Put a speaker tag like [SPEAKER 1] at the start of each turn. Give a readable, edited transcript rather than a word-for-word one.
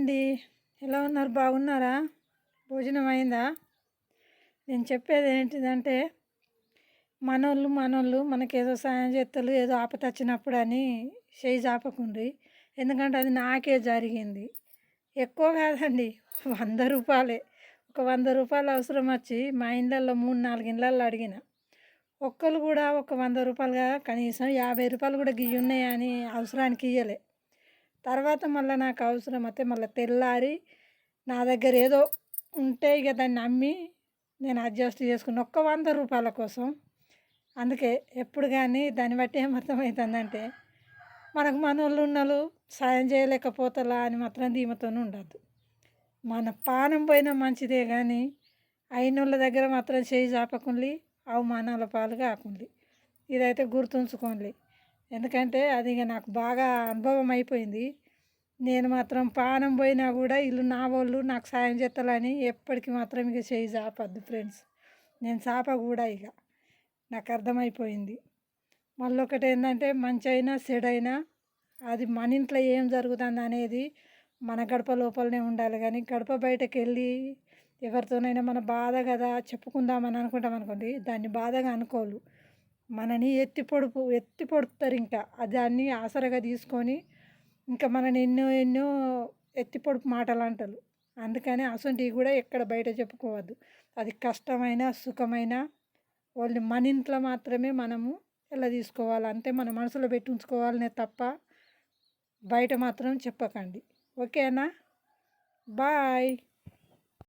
[SPEAKER 1] అండి. ఎలా ఉన్నారు? బాగున్నారా? భోజనం అయిందా? నేను చెప్పేది ఏంటిదంటే, మనోళ్ళు మనకేదో సాయం చేత్తలు, ఏదో ఆపదొచ్చినప్పుడు అని చెయ్యి చాపకుండ్రి. ఎందుకంటే అది నాకే జరిగింది. ఎక్కువ కాదండి. రూ. 100. ఒక రూ. 100 అవసరం వచ్చి మా ఇండ్లల్లో 3, 4 ఇండ్లల్లో అడిగిన. ఒక్కళ్ళు కూడా ఒక రూ. 100 కనీసం రూ. 50 కూడా గియ్యున్నాయని అవసరానికి ఇయ్యలే. తర్వాత మళ్ళీ నాకు అవసరం అయితే మళ్ళీ తెల్లారి నా దగ్గర ఏదో ఉంటే ఇక దాన్ని అమ్మి నేను అడ్జస్ట్ చేసుకున్న ఒక్క రూ. 100 కోసం. అందుకే ఎప్పుడు కానీ దాన్ని బట్టి ఏం అర్థమవుతుందంటే, మనకు మనోళ్ళు ఉన్నోళ్ళు సాయం చేయలేకపోతలా అని మాత్రం ధీమతోనే ఉండద్దు. మన పానం పోయినా మంచిదే కానీ అయినోళ్ళ దగ్గర మాత్రం చేయి చాపకుండి, అవమానాల పాలు కాకుండి. ఇదైతే గుర్తుంచుకోండి. ఎందుకంటే అది ఇక నాకు బాగా అనుభవం అయిపోయింది. నేను మాత్రం పానం పోయినా కూడా వీళ్ళు నా వాళ్ళు నాకు సాయం చేస్తాలని ఎప్పటికీ మాత్రం ఇక చేయి చాపద్దు ఫ్రెండ్స్. నేను చాప కూడా ఇక నాకు అర్థమైపోయింది. మళ్ళీ ఒకటి ఏంటంటే, మంచి అయినా చెడైనా అది మన ఇంట్లో ఏం జరుగుతుంది అనేది మన గడప లోపలనే ఉండాలి. కానీ గడప బయటకు వెళ్ళి ఎవరితోనైనా మన బాధ కదా చెప్పుకుందామని అనుకుంటాం అనుకోండి, దాన్ని బాధగా అనుకోలు, మనని ఎత్తి పొడుపుతారు. ఇంకా దాన్ని ఆసరగా తీసుకొని ఇంకా మనని ఎన్నో ఎన్నో ఎత్తి పొడుపు మాటలు అంటారు. అందుకని అసొంటివి కూడా ఎక్కడ బయట చెప్పుకోవద్దు. అది కష్టమైన సుఖమైన ఓన్లీ మన ఇంట్లో మాత్రమే మనము ఎలా తీసుకోవాలి అంతే మన మనసులో పెట్టి ఉంచుకోవాలనే తప్ప బయట మాత్రం చెప్పకండి. ఓకేనా? బాయ్.